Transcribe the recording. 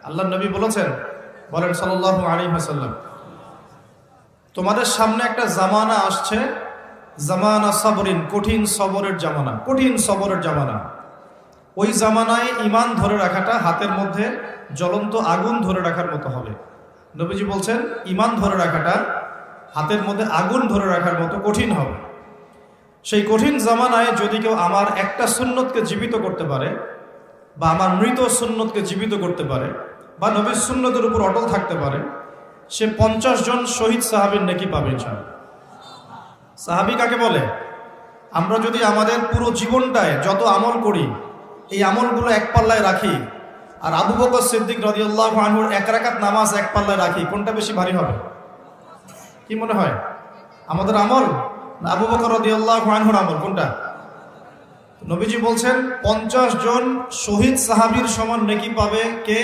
আল্লাহ নবী বলেছেন, বলেন সাল্লাল্লাহু আলাইহি ওয়াসাল্লাম, তোমাদের সামনে একটা জামানা আসছে, জামানা সাবরিন, কঠিন সবরের জামানা, কঠিন সবরের জামানা। ওই জামানায় ঈমান ধরে রাখাটা হাতের মধ্যে জ্বলন্ত আগুন ধরে রাখার মতো হবে। নবীজি বলছেন ঈমান ধরে রাখাটা হাতের মধ্যে আগুন ধরে রাখার মতো কঠিন হবে। সেই কঠিন জামানায় যদি কেউ আমার একটা সুন্নতকে জীবিত করতে পারে, বা আমার মৃত সুন্নতকে জীবিত করতে পারে, বা নবীর সুন্নতের উপর অটল থাকতে পারে, সে 50 জন শহীদ সাহাবীর নেকি পাবে ইনশাআল্লাহ। সাহাবী কাকে বলে? আমরা যদি আমাদের পুরো জীবনটায় যত আমল করি, এই আমলগুলো এক পাল্লায় রাখি, আর আবু বকর সিদ্দিক রাদিয়াল্লাহু আনহুর 1 রাকাত নামাজ এক পাল্লায় রাখি, কোনটা বেশি ভারী হবে? কি মনে হয়, আমাদের আমল না আবু বকর রাদিয়াল্লাহু আনহুর আমল? কোনটা? নবীজি বলছেন 50 জন শহীদ সাহাবীর সমান নেকি পাবে কে?